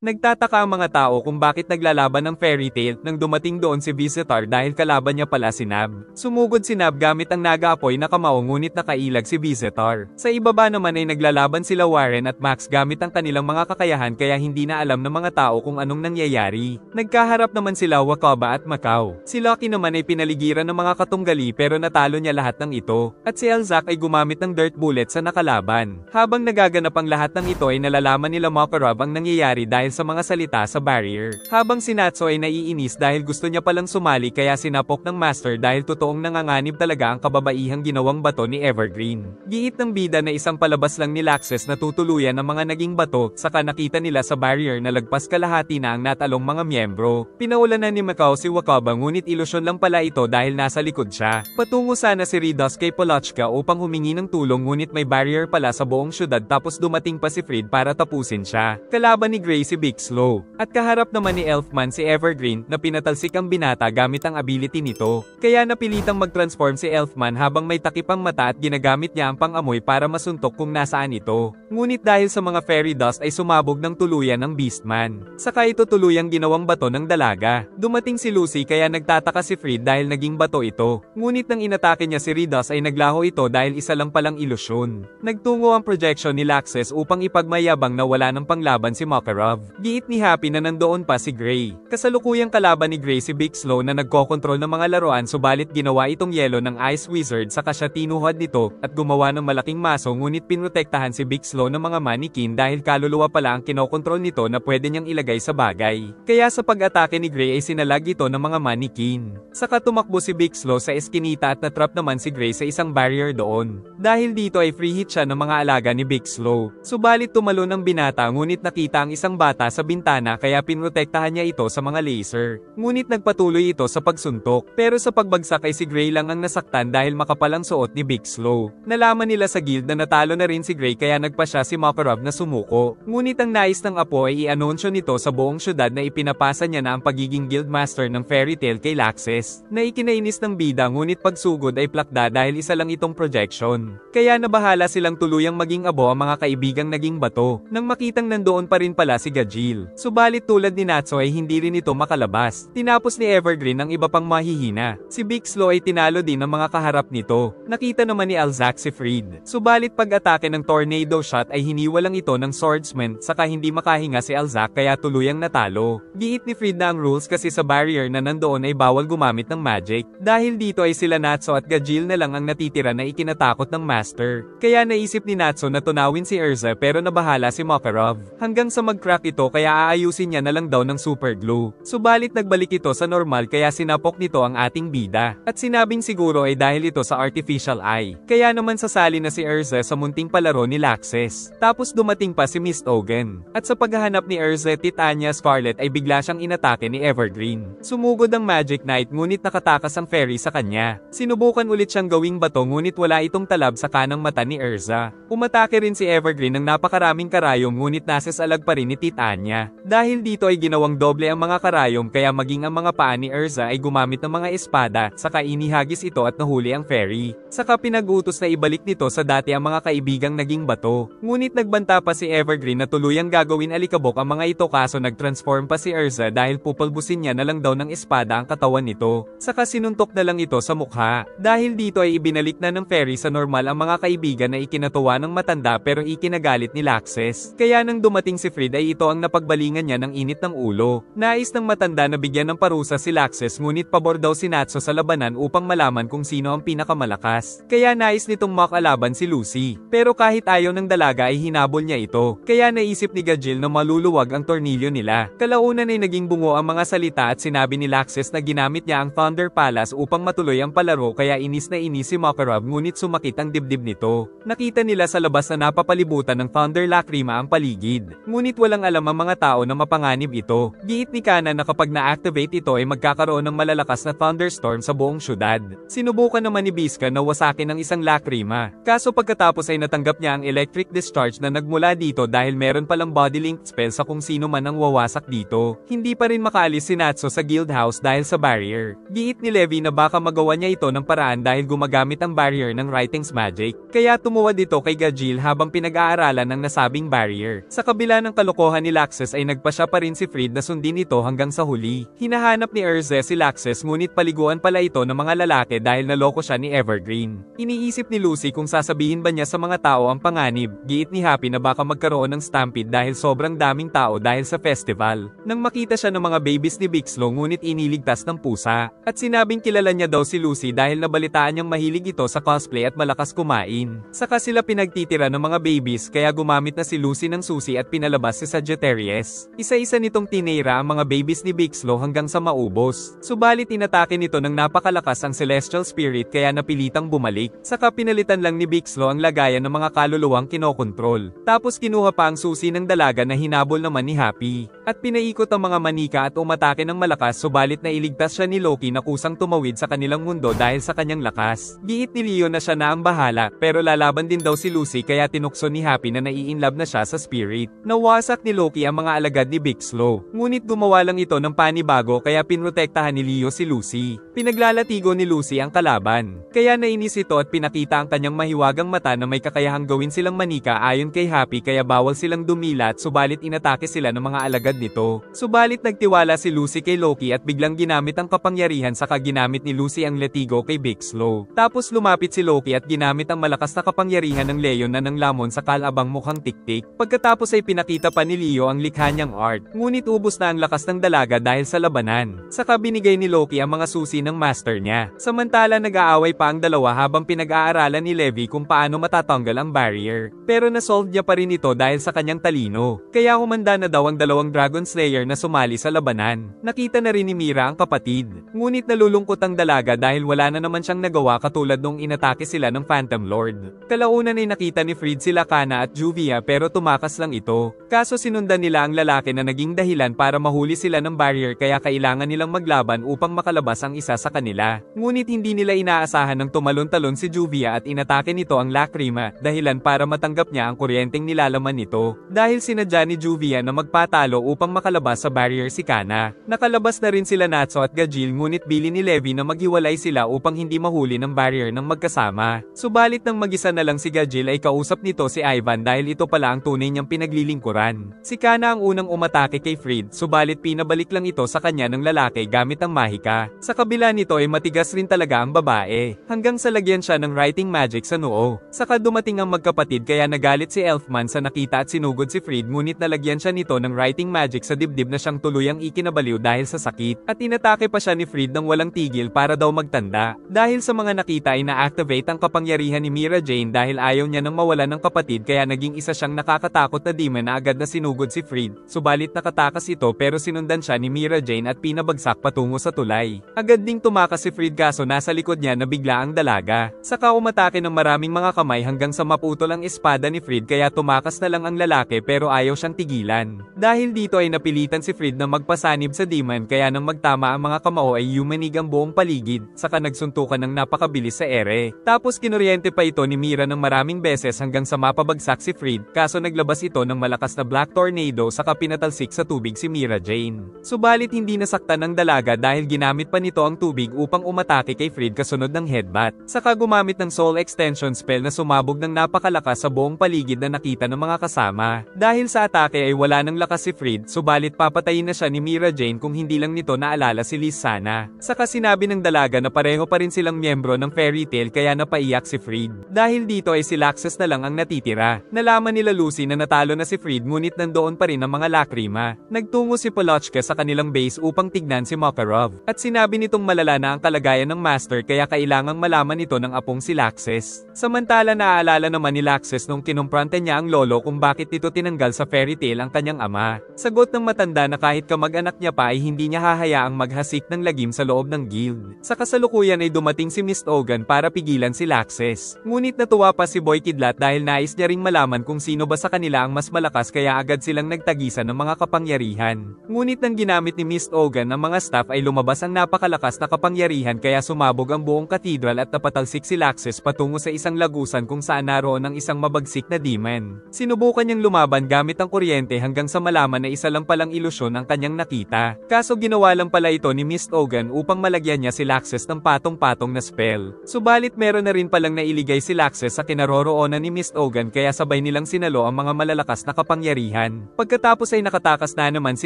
Nagtataka ang mga tao kung bakit naglalaban ng fairy tail nang dumating doon si Visitor dahil kalaban niya pala si Nab. Sumugod si Nab gamit ang naga-apoy na kamao ngunit nakailag si Visitor. Sa ibaba naman ay naglalaban sila Warren at Max gamit ang kanilang mga kakayahan kaya hindi na alam ng mga tao kung anong nangyayari. Nagkaharap naman sila Wakaba at Macau. Si Lucky naman ay pinaligiran ng mga katunggali pero natalo niya lahat ng ito. At si Elzac ay gumamit ng dirt bullet sa nakalaban. Habang nagaganap ang lahat ng ito ay nalalaman nila Makarov ang nangyayari dahil sa mga salita sa barrier. Habang si Natsu ay naiinis dahil gusto niya palang sumali kaya sinapok ng master dahil totoong nanganganib talaga ang kababaihang ginawang bato ni Evergreen. Giit ng bida na isang palabas lang ni Laxus na tutuluyan ng mga naging bato, saka nakita nila sa barrier na lagpas kalahati na ang natalong mga miyembro. Pinaulanan ni Macau si Wakaba ngunit ilusyon lang pala ito dahil nasa likod siya. Patungo sana si Ridos kay Polochka upang humingi ng tulong ngunit may barrier pala sa buong syudad tapos dumating pa si Fred para tapusin siya. Kalaban ni Gray si Big Slow. At kaharap naman ni Elfman si Evergreen na pinatalsik ang binata gamit ang ability nito. Kaya napilitang mag-transform si Elfman habang may takip ang mata at ginagamit niya ang pang-amoy para masuntok kung nasaan ito. Ngunit dahil sa mga fairy dust ay sumabog ng tuluyan ng Beastman. Saka ito tuluyang ginawang bato ng dalaga. Dumating si Lucy kaya nagtataka si Fred dahil naging bato ito. Ngunit nang inatake niya si Ridos ay naglaho ito dahil isa lang palang ilusyon. Nagtungo ang projection ni Laxus upang ipagmayabang na wala ng panglaban si Makarov. Giit ni Happy na nandoon pa si Gray. Kasalukuyang kalaban ni Gray si Big Slow na nagkokontrol ng mga laruan subalit ginawa itong yelo ng Ice Wizard saka siya tinuhad nito at gumawa ng malaking maso ngunit pinrotektahan si Big Slow ng mga mannequin dahil kaluluwa pala ang kinokontrol nito na pwede niyang ilagay sa bagay. Kaya sa pag-atake ni Gray ay sinalag ito ng mga mannequin. Saka tumakbo si Big Slow sa eskinita at natrap naman si Gray sa isang barrier doon. Dahil dito ay free hit siya ng mga alaga ni Big Slow. Subalit tumalo ng binata ngunit nakita ang isang bata sa bintana kaya pinrotektahan niya ito sa mga laser. Ngunit nagpatuloy ito sa pagsuntok. Pero sa pagbagsak ay si Gray lang ang nasaktan dahil makapalang suot ni Big Slow. Nalaman nila sa guild na natalo na rin si Gray kaya nagpasya si Makarov na sumuko. Ngunit ang nais ng apo ay i-anunsyo nito sa buong syudad na ipinapasa niya na ang pagiging guildmaster ng Fairy Tail kay Laxus. Na ikinainis ng bida ngunit pagsugod ay plakda dahil isa lang itong projection. Kaya nabahala silang tuluyang maging abo ang mga kaibigang naging bato. Nang makitang nandoon pa rin pala si Gajil. Subalit tulad ni Natsu ay hindi rin ito makalabas. Tinapos ni Evergreen ang iba pang mahihina. Si Big Slow ay tinalo din ng mga kaharap nito. Nakita naman ni Elzac si Fred. Subalit pag-atake ng tornado shot ay hiniwalang ito ng swordsman saka hindi makahinga si Elzac kaya tuluyang natalo. Giit ni Fred na ang rules kasi sa barrier na nandoon ay bawal gumamit ng magic. Dahil dito ay sila Natsu at Gajil na lang ang natitira na ikinatakot ng master. Kaya naisip ni Natsu na tunawin si Erza pero nabahala si Makarov. Hanggang sa mag-crack ito kaya aayusin niya na lang daw ng super glue. Subalit nagbalik ito sa normal kaya sinapok nito ang ating bida. At sinabing siguro ay dahil ito sa artificial eye. Kaya naman sasali na si Erza sa munting palaro ni Laxus. Tapos dumating pa si Miss Ogen. At sa paghahanap ni Erza Titania Scarlet ay bigla siyang inatake ni Evergreen. Sumugod ang Magic Knight ngunit nakatakas ang fairy sa kanya. Sinubukan ulit siyang gawing bato ngunit wala itong talab sa kanang mata ni Erza. Umatake rin si Evergreen ng napakaraming karayom ngunit nasasalag pa rin ni Titania. Dahil dito ay ginawang doble ang mga karayom kaya maging ang mga paa ni Erza ay gumamit ng mga espada saka inihagis ito at nahuli ang fairy. Saka pinag-utos na ibalik nito sa dati ang mga kaibigang naging bato. Ngunit nagbanta pa si Evergreen na tuluyang gagawin alikabok ang mga ito kaso nag-transform pa si Erza dahil pupulbusin niya na lang daw ng espada ang katawan nito. Saka sinuntok na lang ito sa mukha. Dahil dito ay ibinalik na ng fairy sa normal ang mga kaibigan na ikinatuwa ng matanda pero ikinagalit ni Laxus. Kaya nang dumating si Fred ay ito ang napagbalingan niya ng init ng ulo. Nais ng matanda na bigyan ng parusa si Laxus ngunit pabor daw si Natsu sa labanan upang malaman kung sino ang pinakamalakas. Kaya nais nitong makalaban si Lucy. Pero kahit ayaw ng dalaga ay hinabol niya ito. Kaya naisip ni Gajil na maluluwag ang tornilyo nila. Kalaunan ay naging bungo ang mga salita at sinabi ni Laxus na ginamit niya ang Thunder Palace upang matuloy ang palaro kaya inis na inis si Makarov ngunit sumakit ang dibdib nito. Nakita nila sa labas na napapalibutan ng Thunder Lacrima ang paligid. Ngunit walang alam ang mga tao na mapanganib ito. Giit ni Kana na kapag na-activate ito ay magkakaroon ng malalakas na thunderstorm sa buong syudad. Sinubukan naman ni Biska na wasakin ng isang lakrima. Kaso pagkatapos ay natanggap niya ang electric discharge na nagmula dito dahil meron palang body link spell sa kung sino man ang wawasak dito. Hindi pa rin makaalis si Natsu sa guild house dahil sa barrier. Giit ni Levi na baka magawa niya ito ng paraan dahil gumagamit ang barrier ng writings magic. Kaya tumuwad ito kay Gajil habang pinag-aaralan ng nasabing barrier. Sa kabila ng kalokohan ni Laxus ay nagpasya pa rin si Fried na sundin ito hanggang sa huli. Hinahanap ni Erze si Laxes ngunit paliguan pala ito ng mga lalaki dahil naloko siya ni Evergreen. Iniisip ni Lucy kung sasabihin ba niya sa mga tao ang panganib. Giit ni Happy na baka magkaroon ng stampede dahil sobrang daming tao dahil sa festival. Nang makita siya ng mga babies ni Bixlo ngunit iniligtas ng pusa. At sinabing kilala niya daw si Lucy dahil nabalitaan niyang mahilig ito sa cosplay at malakas kumain. Saka sila pinagtitira ng mga babies kaya gumamit na si Lucy ng susi at pinalabas si Sagittarius. Isa-isa nitong tinira ang mga babies ni Bixlo hanggang sa maubos. Subalit inatake nito ng napakalakas ang celestial spirit kaya napilitang bumalik. Saka pinalitan lang ni Bixlo ang lagayan ng mga kaluluwang kinokontrol. Tapos kinuha pa ang susi ng dalaga na hinabol naman ni Happy. At pinaikot ang mga manika at umatake ng malakas subalit nailigtas siya ni Loki na kusang tumawid sa kanilang mundo dahil sa kanyang lakas. Giit ni Leo na siya na ang bahala pero lalaban din daw si Lucy kaya tinukso ni Happy na nai-inlove na siya sa spirit. Nawasak ni Loki ang mga alagad ni Bixlo. Ngunit gumawa lang ito ng panibago kaya pinrotektahan ni Leo si Lucy. Pinaglalatigo ni Lucy ang kalaban. Kaya nainis ito at pinakita ang kanyang mahiwagang mata na may kakayahang gawin silang manika ayon kay Happy kaya bawal silang dumilat subalit inatake sila ng mga alagad nito. Subalit nagtiwala si Lucy kay Loki at biglang ginamit ang kapangyarihan saka ginamit ni Lucy ang letigo kay Bixlo. Tapos lumapit si Loki at ginamit ang malakas na kapangyarihan ng Leon na ng lamon sa kalabang mukhang tiktik. Pagkatapos ay pinakita pa ni Leo ang likha niyang art. Ngunit ubos na ang lakas ng dalaga dahil sa labanan. Saka binigay ni Loki ang mga susi ng master niya. Samantala nag-aaway pa ang dalawa habang pinag-aaralan ni Levi kung paano matatanggal ang barrier. Pero nasolve niya pa rin ito dahil sa kanyang talino. Kaya humanda na daw ang dalawang Dragon Slayer na sumali sa labanan. Nakita na rin ni Mira ang kapatid. Ngunit nalulungkot ang dalaga dahil wala na naman siyang nagawa katulad nung inatake sila ng Phantom Lord. Kalaunan ay nakita ni Fried sila Kana at Juvia pero tumakas lang ito. Kaso sinundan nila ang lalaki na naging dahilan para mahuli sila ng barrier kaya kailangan nilang maglaban upang makalabas ang isa sa kanila. Ngunit hindi nila inaasahan ng tumalon-talon si Juvia at inatake nito ang Lacrima dahilan para matanggap niya ang kuryenteng nilalaman nito. Dahil sinadya ni Juvia na magpatalo upang makalabas sa barrier si Kana. Nakalabas na rin sila Natsu at Gajil ngunit bili ni Levi na maghiwalay sila upang hindi mahuli ng barrier ng magkasama. Subalit nang mag-isa na lang si Gajil ay kausap nito si Ivan dahil ito pala ang tunay niyang pinaglilingkuran. Si Kana ang unang umatake kay Fried subalit pinabalik lang ito sa kanya ng lalaki gamit ang mahika. Sa kabila nito ay matigas rin talaga ang babae. Hanggang sa lagyan siya ng writing magic sa noo. Saka dumating ang magkapatid kaya nagalit si Elfman sa nakita at sinugod si Fried ngunit nalagyan siya nito ng writing magic sa dibdib na siyang tuluyang ikinabaliw dahil sa sakit. At inatake pa siya ni Fried ng walang tigil para daw magtanda. Dahil sa mga nakita ay na-activate ang kapangyarihan ni Mira Jane dahil ayaw niya nang mawalan ng kapatid kaya naging isa siyang nakakatakot na demon na agad na sinugod si Fried. Subalit nakatakas ito pero sinundan siya ni Mira Jane at pinabagsak patungo sa tulay. Agad ding tumakas si Fried kaso nasa likod niya na bigla ang dalaga. Saka umatake ng maraming mga kamay hanggang sa maputol ang espada ni Fried kaya tumakas na lang ang lalaki pero ayaw siyang tigilan. Dahil dito ay napilitan si Fried na magpasanib sa demon kaya nang magtama ang mga kamao ay yumanig ang buong paligid. Saka nagsuntukan ng napakabilis sa ere. Tapos kinuryente pa ito ni Mira ng maraming beses hanggang sa mapabagsak si Fried kaso naglabas ito ng malakas na black tornado saka pinatalsik sa tubig si Mira Jane. Subalit hindi nasaktan ng dalaga dahil ginamit pa nito ang tubig upang umatake kay Fried kasunod ng headbutt. Saka gumamit ng soul extension spell na sumabog ng napakalakas sa buong paligid na nakita ng mga kasama. Dahil sa atake ay wala ng lakas si Fried subalit papatayin na siya ni Mira Jane kung hindi lang nito naalala si Liz Sana. Saka sinabi ng dalaga na pareho pa rin silang miyembro ng fairy tale kaya napaiyak si Fried. Dahil dito ay si Laxus na lang ang natitira. Nalaman nila Lucy na natalo na si Fried ngunit nandoon pa rin ang mga Lacrima. Nagtungo si Polochka sa kanilang base upang tignan si Makarov. At sinabi nitong malala na ang kalagayan ng master kaya kailangang malaman ito ng apong si Laxus. Samantala naaalala naman ni Laxus nung kinumprante niya ang lolo kung bakit ito tinanggal sa fairy tale ang kanyang ama. Sagot ng matanda na kahit kamag-anak niya pa ay hindi niya hahayaang maghasik ng lagim sa loob ng guild. Sa kasalukuyan ay dumating si Mist Ogan para pigilan si Laxus. Ngunit natuwa pa si Boy Kidlat dahil nais niya ring malaman kung sino ba sa kanila ang mas malakas kaya agad silang nagtagisan ng mga kapangyarihan. Ngunit nang ginamit ni Mist Ogan ang mga staff ay lumabas ang napakalakas na kapangyarihan kaya sumabog ang buong katedral at napatalsik si Laxus patungo sa isang lagusan kung saan naroon ang isang mabagsik na demon. Sinubukan niyang lumaban gamit ang kuryente hanggang sa malaman na isa lang palang ilusyon ang kanyang nakita. Kaso ginawa lang pala ito ni Mist Ogan upang malagyan niya si Laxus ng patong-patong na spell. Subalit meron na rin palang nailigay si Laxus sa kinaroroonan ni Mist Ogan kaya sabay nilang sinalo ang mga malalakas na kapangyarihan. Pagkatapos Tapos ay nakatakas na naman si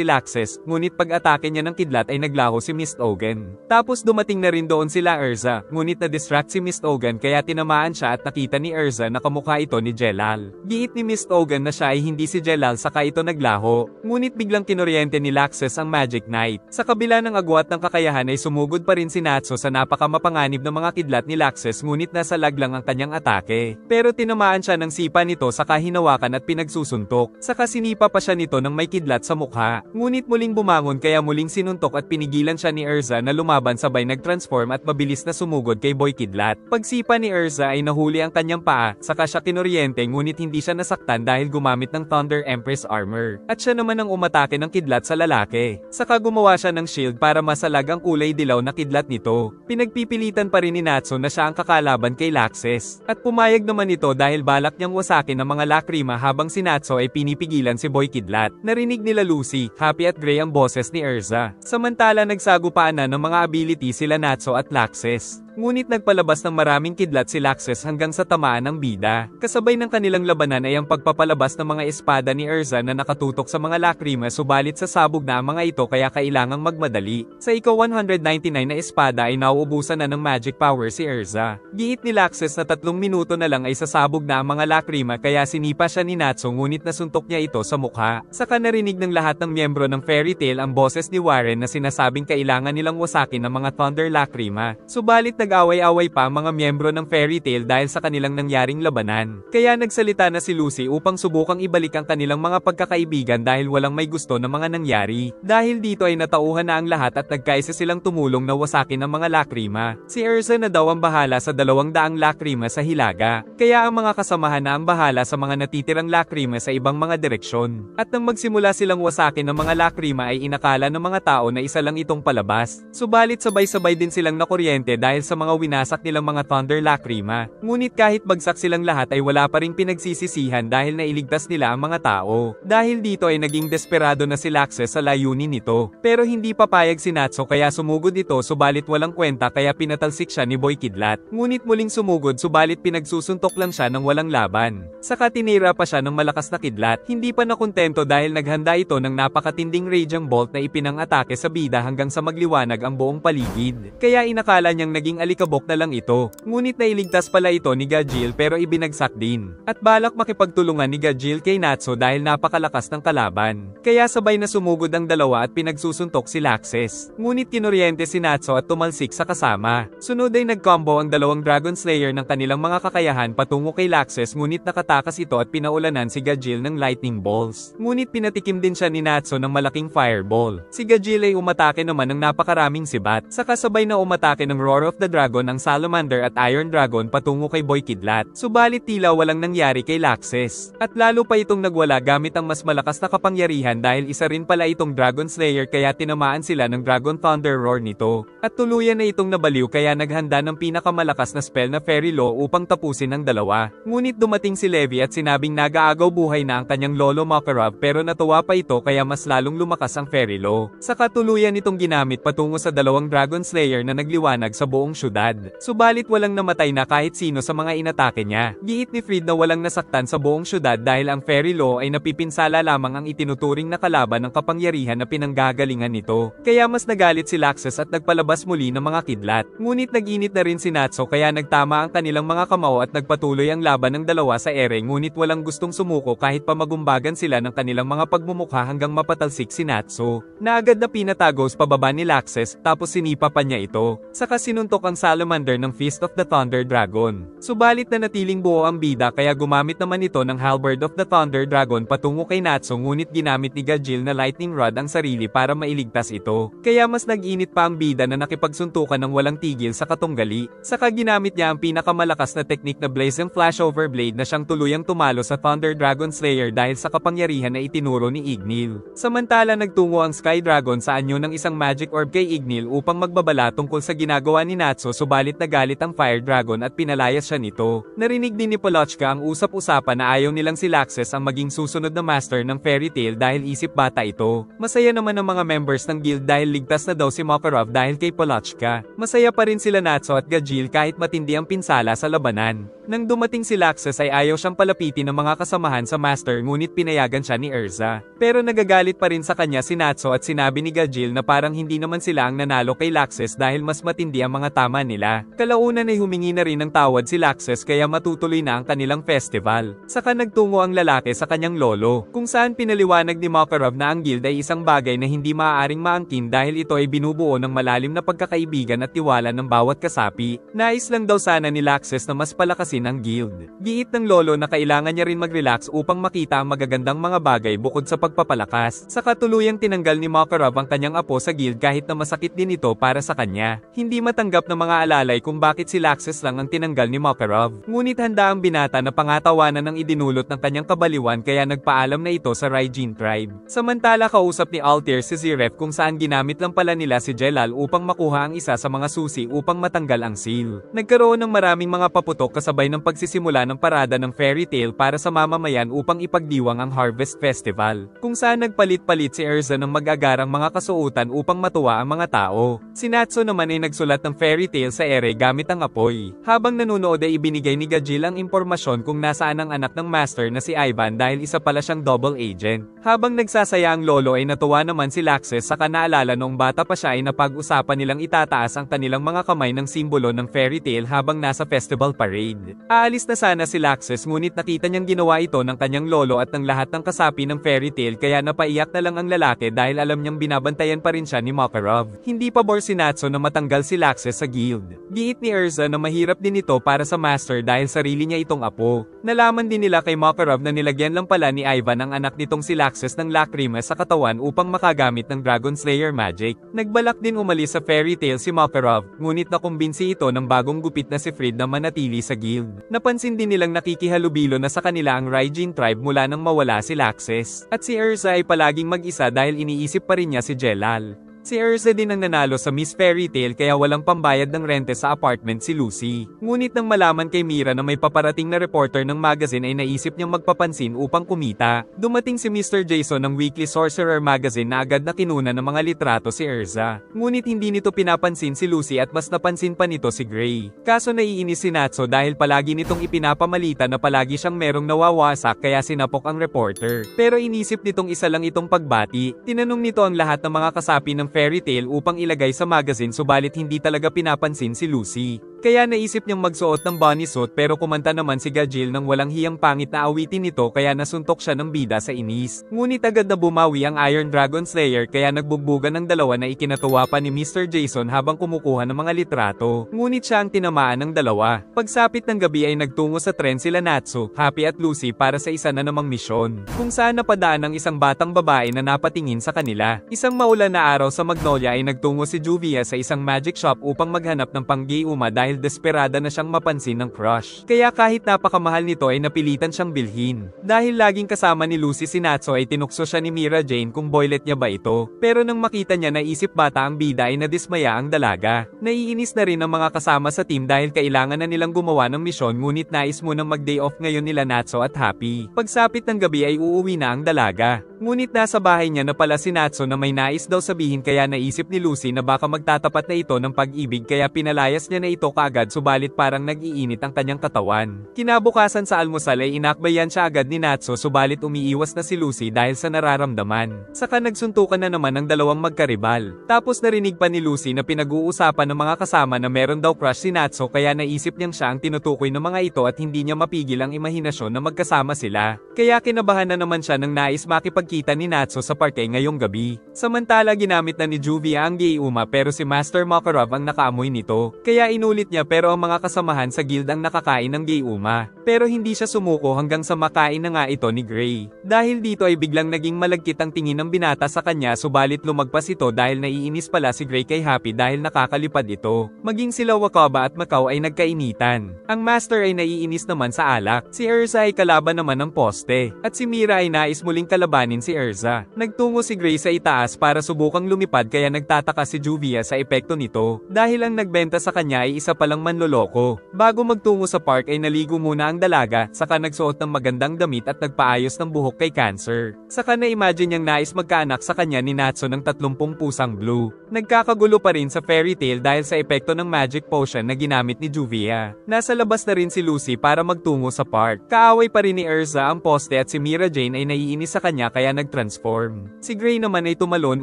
Laxes, ngunit pag-atake niya ng kidlat ay naglaho si Mist Ogan. Tapos dumating na rin doon sila Erza, ngunit na-distract si Mist Ogan kaya tinamaan siya at nakita ni Erza na kamukha ito ni Jelal. Giit ni Mist Ogan na siya ay hindi si Jelal saka ito naglaho, ngunit biglang kinoryente ni Laxes ang Magic Knight. Sa kabila ng agwat ng kakayahan ay sumugod pa rin si Natsu sa napakamapanganib ng mga kidlat ni Laxes ngunit nasa lag lang ang kanyang atake. Pero tinamaan siya ng sipa nito saka hinawakan at pinagsusuntok. Saka sinipa pa siya nito ng may kidlat sa mukha. Ngunit muling bumangon kaya muling sinuntok at pinigilan siya ni Erza na lumaban sabay nag-transform at mabilis na sumugod kay Boy Kidlat. Pagsipa ni Erza ay nahuli ang kanyang paa, saka siya kinoryente ngunit hindi siya nasaktan dahil gumamit ng Thunder Empress Armor. At siya naman ang umatake ng kidlat sa lalaki. Saka gumawa siya ng shield para masalag ang kulay dilaw na kidlat nito. Pinagpipilitan pa rin ni Natsu na siya ang kakalaban kay Laxes. At pumayag naman ito dahil balak niyang wasakin ng mga lakrima habang si Natsu ay pinipigilan si Boy Kidlat. Narinig nila Lucy, Happy at Gray ang boses ni Erza. Samantala nagsagupaan na ng mga ability sila Natsu at Laxes. Ngunit nagpalabas ng maraming kidlat si Laxes hanggang sa tamaan ng bida. Kasabay ng kanilang labanan ay ang pagpapalabas ng mga espada ni Erza na nakatutok sa mga lakrima subalit sasabog na ang mga ito kaya kailangang magmadali. Sa ika-199 na espada ay nauubusan na ng magic power si Erza. Giit ni Laxes na 3 minuto na lang ay sasabog na ang mga lakrima kaya sinipa siya ni Natsu ngunit nasuntok niya ito sa mukha. Saka narinig ng lahat ng miyembro ng Fairy Tail ang boses ni Warren na sinasabing kailangan nilang wasakin ang mga Thunder Lakrima. Subalit nag-away-away pa ang mga miyembro ng Fairy Tail dahil sa kanilang nangyaring labanan. Kaya nagsalita na si Lucy upang subukang ibalik ang kanilang mga pagkakaibigan dahil walang may gusto ng mga nangyari. Dahil dito ay natauhan na ang lahat at nagkaisa silang tumulong na wasakin ang mga lakrima. Si Erza na daw ang bahala sa 200 lakrima sa Hilaga. Kaya ang mga kasamahan na ang bahala sa mga natitirang lakrima sa ibang mga direksyon. At nang magsimula silang wasakin ng mga lakrima ay inakala ng mga tao na isa lang itong palabas. Subalit sabay-sabay din silang nakuryente dahil sa mga winasak nilang mga Thunder Lakrima. Ngunit kahit bagsak silang lahat ay wala pa ring pinagsisisihan dahil nailigtas nila ang mga tao. Dahil dito ay naging desperado na si Laxes sa layunin nito. Pero hindi papayag si Natsu kaya sumugod ito subalit walang kwenta kaya pinatalsik siya ni Boy Kidlat. Ngunit muling sumugod subalit pinagsusuntok lang siya ng walang laban. Saka tinira pa siya ng malakas na kidlat. Hindi pa nakontento dahil naghanda ito ng napakatinding Radiant Bolt na ipinang-atake sa bida hanggang sa magliwanag ang buong paligid. Kaya inakala niyang naging alikabok na lang ito. Ngunit nailigtas pala ito ni Gajil pero ibinagsak din. At balak makipagtulungan ni Gajil kay Natsu dahil napakalakas ng kalaban. Kaya sabay na sumugod ang dalawa at pinagsusuntok si Laxes. Ngunit kinoryente si Natsu at tumalsik sa kasama. Sunod ay nag-combo ang dalawang Dragon Slayer ng kanilang mga kakayahan patungo kay Laxes ngunit nakatakas ito at pinaulanan si Gajil ng lightning balls. Ngunit pinatikim din siya ni Natsu ng malaking fireball. Si Gajil ay umatake naman ng napakaraming sibat. Saka sabay na umatake ng Roar of the Dragon ang Salamander at Iron Dragon patungo kay Boy Kidlat. Subalit tila walang nangyari kay Laxes. At lalo pa itong nagwala gamit ang mas malakas na kapangyarihan dahil isa rin pala itong Dragon Slayer kaya tinamaan sila ng Dragon Thunder Roar nito. At tuluyan na itong nabaliw kaya naghanda ng pinakamalakas na spell na Fairy Law upang tapusin ang dalawa. Ngunit dumating si Levi at sinabing nag-aagaw buhay na ang kanyang lolo Makarov pero natuwa pa ito kaya mas lalong lumakas ang Fairy Law. Saka tuluyan itong ginamit patungo sa dalawang Dragon Slayer na nagliwanag sa buong syudad. Subalit walang namatay na kahit sino sa mga inatake niya. Giit ni Fried na walang nasaktan sa buong syudad dahil ang Fairy Law ay napipinsala lamang ang itinuturing na kalaban ng kapangyarihan na pinanggagalingan nito. Kaya mas nagalit si Laxes at nagpalabas muli ng mga kidlat. Ngunit nag-init na rin si Natsu kaya nagtama ang kanilang mga kamao at nagpatuloy ang laban ng dalawa sa ere ngunit walang gustong sumuko kahit pa magumbagan sila ng kanilang mga pagmumukha hanggang mapatalsik si Natsu. Na agad na pinatagos pababa ni Laxes tapos sinipa pa niya ito. Saka sinuntok ang Salamander ng Fist of the Thunder Dragon. Subalit na natiling buo ang bida kaya gumamit naman ito ng Halberd of the Thunder Dragon patungo kay Natsu ngunit ginamit ni Gajil na Lightning Rod ang sarili para mailigtas ito. Kaya mas nag-init pa ang bida na nakipagsuntukan ng walang tigil sa katunggali. Saka ginamit niya ang pinakamalakas na teknik na Blazing Flashover Blade na siyang tuluyang tumalo sa Thunder Dragon Slayer dahil sa kapangyarihan na itinuro ni Ignil. Samantala nagtungo ang Sky Dragon sa anyo ng isang magic orb kay Ignil upang magbabala tungkol sa ginagawa ni Natsu Natsu subalit nagalit ang Fire Dragon at pinalayas siya nito. Narinig din ni Polochka ang usap-usapan na ayaw nilang si Laxus ang maging susunod na master ng Fairy Tail dahil isip bata ito. Masaya naman ang mga members ng guild dahil ligtas na daw si Makarov dahil kay Polochka. Masaya pa rin sila Natsu at Gajeel kahit matindi ang pinsala sa labanan. Nang dumating si Laxus ay ayaw siyang palapitin ng mga kasamahan sa master ngunit pinayagan siya ni Erza. Pero nagagalit pa rin sa kanya si Natsu at sinabi ni Gajeel na parang hindi naman sila ang nanalo kay Laxus dahil mas matindi ang mga tama nila. Kalaunan ay humingi na rin ng tawad si Laxus kaya matutuloy na ang kanilang festival. Saka nagtungo ang lalaki sa kanyang lolo, kung saan pinaliwanag ni Makarov na ang guild ay isang bagay na hindi maaaring maangkin dahil ito ay binubuo ng malalim na pagkakaibigan at tiwala ng bawat kasapi. Nais lang daw sana ni Laxus na mas palakasin ang guild. Giit ng lolo na kailangan niya rin mag-relax upang makita ang magagandang mga bagay bukod sa pagpapalakas. Saka tuluyang tinanggal ni Makarov ang kanyang apo sa guild kahit na masakit din ito para sa kanya. Hindi matanggap ng mga alalay kung bakit si Laxus lang ang tinanggal ni Makarov. Ngunit handa ang binata na pangatawanan ng idinulot ng kanyang kabaliwan kaya nagpaalam na ito sa Raijin tribe. Samantala kausap ni Altair si Ziref kung saan ginamit lang pala nila si Jelal upang makuha ang isa sa mga susi upang matanggal ang seal. Nagkaroon ng maraming mga paputok kasabay ng pagsisimula ng parada ng Fairy Tail para sa mamamayan upang ipagdiwang ang Harvest Festival, kung saan nagpalit-palit si Erza ng mag-agarang mga kasuotan upang matuwa ang mga tao. Si Natsu naman ay nagsulat ng Fairy Tail sa ere gamit ang apoy. Habang nanonood ay ibinigay ni Gajeel ang impormasyon kung nasaan ang anak ng master na si Ivan dahil isa pala siyang double agent. Habang nagsasaya ang lolo ay natuwa naman si Laxus saka naalala noong bata pa siya ay napag-usapan nilang itataas ang kanilang mga kamay ng simbolo ng Fairy Tail habang nasa festival parade. Aalis na sana si Laxus ngunit nakita niyang ginawa ito ng kanyang lolo at ng lahat ng kasapi ng Fairy Tail kaya napaiyak na lang ang lalaki dahil alam niyang binabantayan pa rin siya ni Makarov. Hindi pabor si Natsu na matanggal si Laxus sa guild. Giit ni Erza na mahirap din ito para sa master dahil sarili niya itong apo. Nalaman din nila kay Makarov na nilagyan lang pala ni Ivan ang anak nitong si Laxus ng lakrima sa katawan upang makagamit ng Dragon Slayer magic. Nagbalak din umalis sa Fairy Tail si Makarov, ngunit nakumbinsi ito ng bagong gupit na si Fried na manatili sa guild. Napansin din nilang nakikihalubilo na sa kanila ang Raijin tribe mula nang mawala si Laxus. At si Erza ay palaging mag-isa dahil iniisip pa rin niya si Jelal. Si Erza din ang nanalo sa Miss Fairy Tail kaya walang pambayad ng rente sa apartment si Lucy. Ngunit nang malaman kay Mira na may paparating na reporter ng magazine ay naisip niyang magpapansin upang kumita. Dumating si Mr. Jason ng Weekly Sorcerer magazine na agad na kinunan ng mga litrato si Erza. Ngunit hindi nito pinapansin si Lucy at mas napansin pa nito si Gray. Kaso naiinis si Natsu dahil palagi nitong ipinapamalita na palagi siyang merong nawawasak kaya sinapok ang reporter. Pero inisip nitong isa lang itong pagbati. Tinanong nito ang lahat ng mga kasapi ng Fairy Tail upang ilagay sa magazine subalit hindi talaga pinapansin si Lucy. Kaya naisip niyang magsuot ng bunny suit pero kumanta naman si Gajeel ng walang hiyang pangit na awitin nito kaya nasuntok siya ng bida sa inis. Ngunit agad na bumawi ang Iron Dragon Slayer kaya nagbugbugan ng dalawa na ikinatuwa pa ni Mr. Jason habang kumukuha ng mga litrato. Ngunit siya ang tinamaan ng dalawa. Pagsapit ng gabi ay nagtungo sa tren sila Natsu, Happy at Lucy para sa isa na namang misyon, kung saan napadaan ang isang batang babae na napatingin sa kanila. Isang maulan na araw sa Magnolia ay nagtungo si Juvia sa isang magic shop upang maghanap ng panggiuma dahil desperada na siyang mapansin ng crush. Kaya kahit napakamahal nito ay napilitan siyang bilhin. Dahil laging kasama ni Lucy si Natsu ay tinukso siya ni Mira Jane kung boylet niya ba ito. Pero nang makita niya na isip bata ang bida ay nadismaya ang dalaga. Naiinis na rin ang mga kasama sa team dahil kailangan na nilang gumawa ng misyon ngunit nais munang mag-day off ngayon nila Natsu at Happy. Pagsapit ng gabi ay uuwi na ang dalaga. Ngunit nasa bahay niya na pala si Natsu na may nais daw sabihin kaya naisip ni Lucy na baka magtatapat na ito ng pag-ibig kaya pinalayas niya na ito kaagad subalit parang nag-iinit ang kanyang katawan. Kinabukasan sa almusal ay inakbayan siya agad ni Natsu subalit umiiwas na si Lucy dahil sa nararamdaman. Saka nagsuntukan na naman ang dalawang magkaribal. Tapos narinig pa ni Lucy na pinag-uusapan ng mga kasama na meron daw crush si Natsu kaya naisip niyang siya ang tinutukoy ng mga ito at hindi niya mapigil ang imahinasyon na magkasama sila. Kaya kinabahan na naman siya nang nais makipagkita ni Natsu sa parke ngayong gabi. Samantala ginamit na ni Juvia ang giuma pero si Master Makarov ang nakaamoy nito. Kaya inulit niya pero ang mga kasamahan sa guild ang nakakain ng giuma. Pero hindi siya sumuko hanggang sa makain na nga ito ni Gray. Dahil dito ay biglang naging malagkit ang tingin ng binata sa kanya subalit lumagpas ito dahil naiinis pala si Gray kay Happy dahil nakakalipad ito. Maging sila Wakaba at Macau ay nagkainitan. Ang Master ay naiinis naman sa alak. Si Erza ay kalaban naman ng poste. At si Mira ay nais muling kalabanin rin si Erza. Nagtungo si Gray sa itaas para subukang lumipad kaya nagtataka si Juvia sa epekto nito, dahil ang nagbenta sa kanya ay isa palang manloloko. Bago magtungo sa park ay naligo muna ang dalaga, saka nagsuot ng magandang damit at nagpaayos ng buhok kay Cancer. Saka na-imagine niyang nais magkaanak sa kanya ni Natsu ng 30 pusang blue. Nagkakagulo pa rin sa fairy tale dahil sa epekto ng magic potion na ginamit ni Juvia. Nasa labas na rin si Lucy para magtungo sa park. Kaaway pa rin ni Erza ang poste at si Mira Jane ay naiinis sa kanya kaya nag-transform. Si Gray naman ay tumalon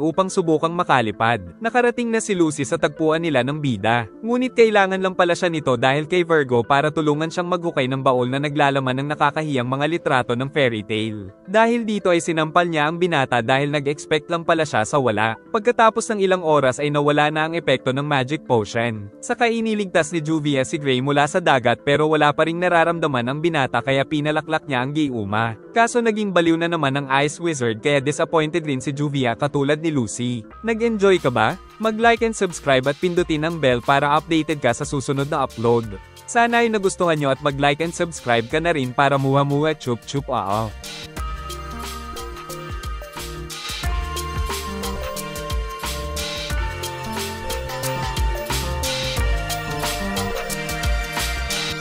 upang subukang makalipad. Nakarating na si Lucy sa tagpuan nila ng bida. Ngunit kailangan lang pala siya nito dahil kay Virgo para tulungan siyang maghukay ng baol na naglalaman ng nakakahiyang mga litrato ng fairy tale. Dahil dito ay sinampal niya ang binata dahil nag-expect lang pala siya sa wala. Pagkatapos ng ilang oras ay nawala na ang epekto ng magic potion. Saka iniligtas ni Juvia si Gray mula sa dagat pero wala pa ring nararamdaman ang binata kaya pinalaklak niya ang Giuma. Kaso naging baliw na naman ang Ice Wizard kaya disappointed rin si Juvia katulad ni Lucy. Nag-enjoy ka ba? Mag-like and subscribe at pindutin ang bell para updated ka sa susunod na upload. Sana ay nagustuhan nyo at mag-like and subscribe ka na rin para muha-muha chup chup.